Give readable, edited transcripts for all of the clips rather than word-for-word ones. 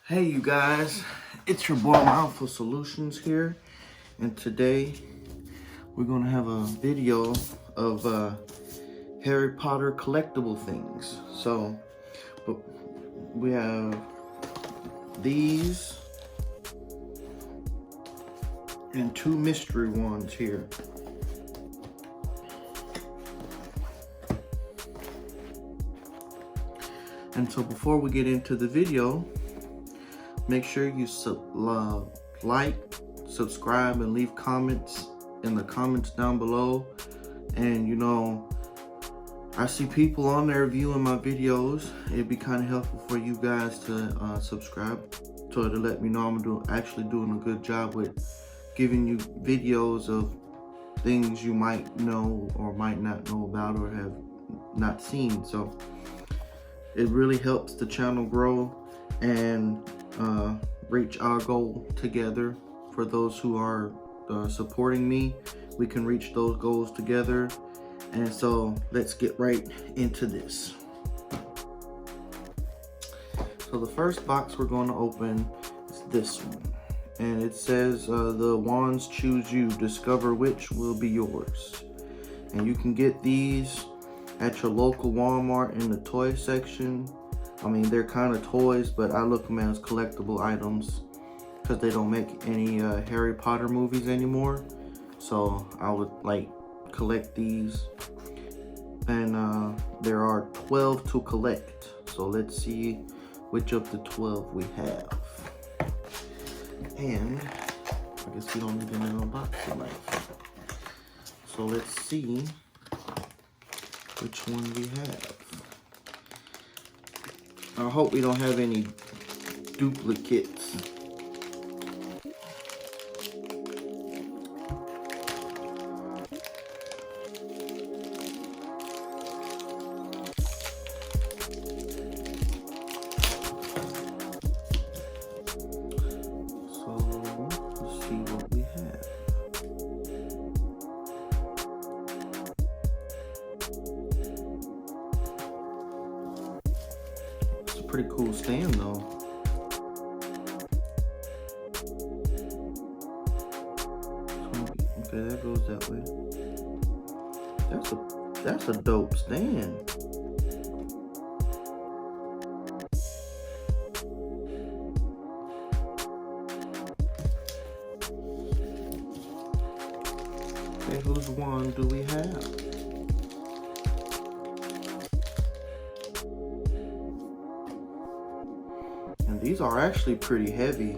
Hey you guys, it's your boy Mindful Solutions here, and today we're gonna have a video of Harry Potter collectible things. So, we have these and two mystery ones here. And so before we get into the video, make sure you like, subscribe, and leave comments in the comments down below. And you know, I see people on there viewing my videos. It'd be kind of helpful for you guys to subscribe to let me know I'm actually doing a good job with giving you videos of things you might know or might not know about or have not seen. So it really helps the channel grow and reach our goal together. For those who are supporting me, we can reach those goals together. And so let's get right into this. So the first box we're going to open is this one, and it says the wands choose you, discover which will be yours. And you can get these at your local Walmart in the toy section. I mean, they're kind of toys, but I look them as collectible items because they don't make any Harry Potter movies anymore. So I would like collect these. And there are 12 to collect. So let's see which of the 12 we have. And I guess we don't need an unboxing knife. So let's see which one we have. I hope we don't have any duplicates. So let's see what we have. Pretty cool stand though. Okay, that goes that way. That's a dope stand. Okay, whose wand do we have? And these are actually pretty heavy.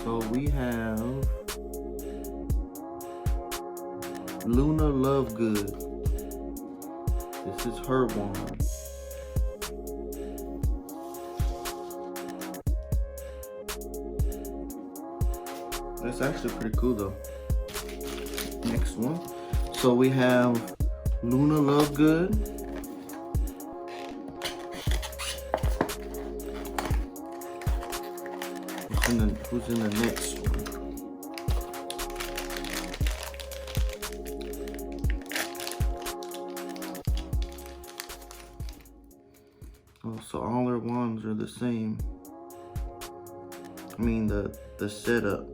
So we have Luna Lovegood. This is her wand. That's actually pretty cool though. Next one. So we have Luna Lovegood. Who's in the next one? Oh, so all their wands are the same. I mean the setup.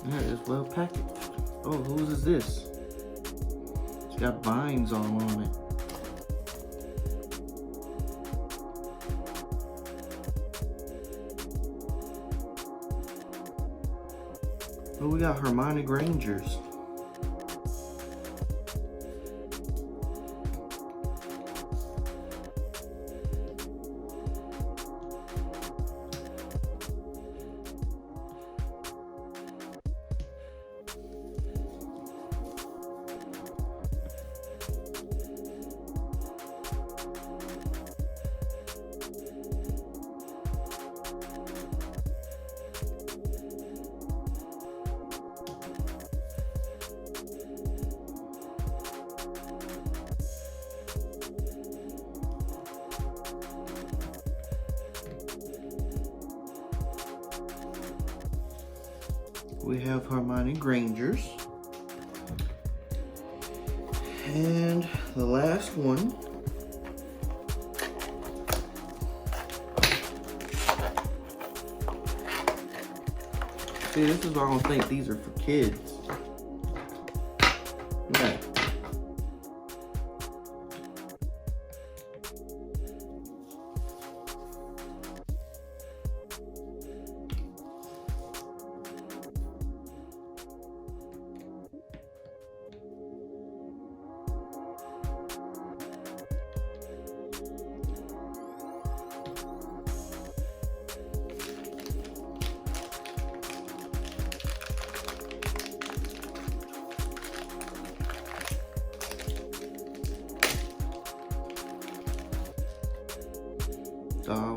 Yeah, it's well packaged. Oh, whose is this? It's got vines all on it. Oh, we got Hermione Granger's. we have Hermione Grangers. And the last one see, this is why I don't think these are for kids. Okay.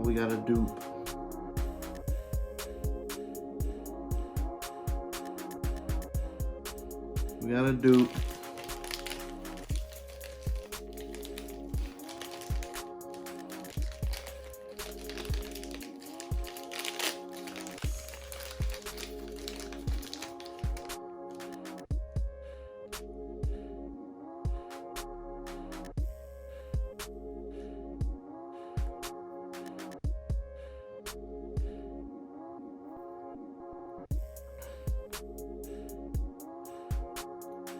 We got a dupe. We got a dupe.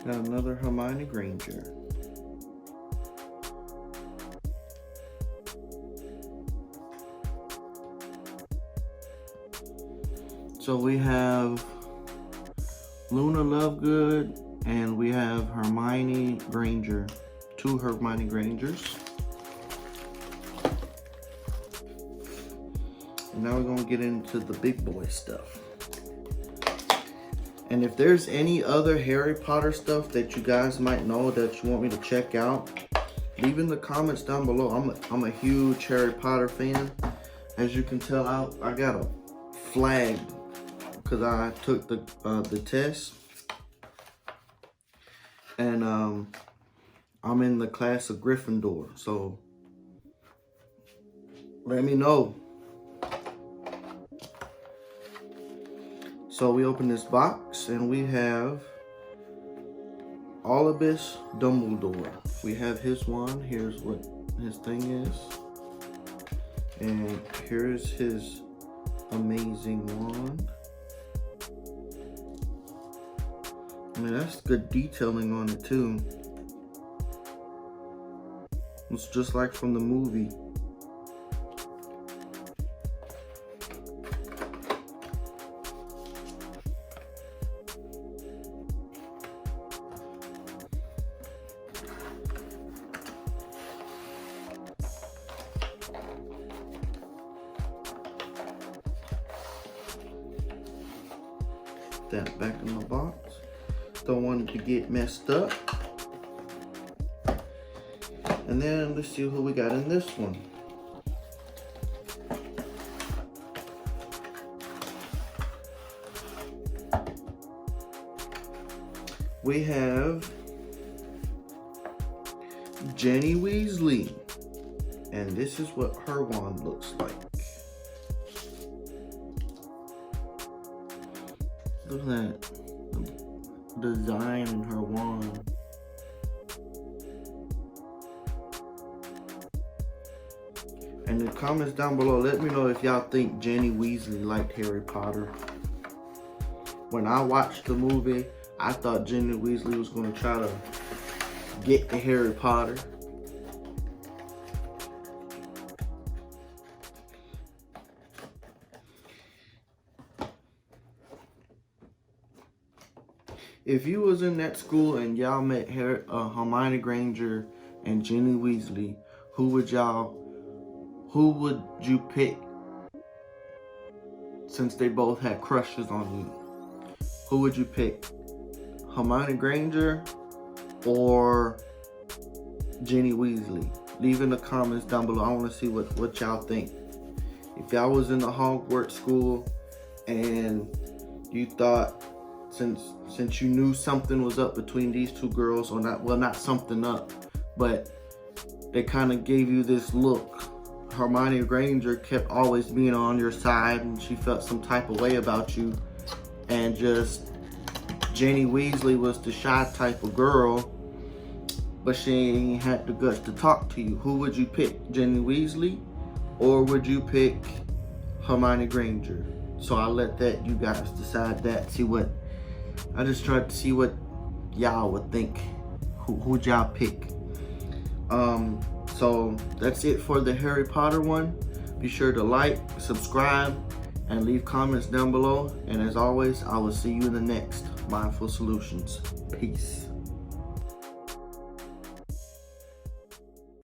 Got another Hermione Granger. So we have Luna Lovegood and we have Hermione Granger. 2 Hermione Grangers. And now we're gonna get into the big boy stuff. And if there's any other Harry Potter stuff that you guys might know that you want me to check out, leave in the comments down below. I'm a huge Harry Potter fan. As you can tell, I got a flag because I took the test, and I'm in the class of Gryffindor. So let me know. So we open this box and we have Albus Dumbledore. We have his wand. Here's what his thing is. And here's his amazing wand. I mean, that's good detailing on it too. It's just like from the movie. That back in the box. Don't want it to get messed up. And then let's see who we got in this one. We have Ginny Weasley. And this is what her wand looks like. Look at that design in her wand. And in the comments down below, let me know if y'all think Ginny Weasley liked Harry Potter. When I watched the movie, I thought Ginny Weasley was going to try to get to Harry Potter. If you was in that school and y'all met Hermione Granger and Ginny Weasley, who would you pick since they both had crushes on you? Who would you pick? Hermione Granger or Ginny Weasley? Leave in the comments down below. I want to see what y'all think. If y'all was in the Hogwarts school and you thought, since you knew something was up between these two girls, or not, well, not something up, but they kind of gave you this look. Hermione Granger kept always being on your side and she felt some type of way about you. and just Ginny Weasley was the shy type of girl, but she ain't had the guts to talk to you. Who would you pick, Ginny Weasley, or would you pick Hermione Granger? So I'll let that, you guys decide that. I just tried to see what y'all would think. Who'd y'all pick? So that's it for the Harry Potter one. Be sure to like, subscribe, and leave comments down below. And as always, I will see you in the next Mindful Solutions. Peace.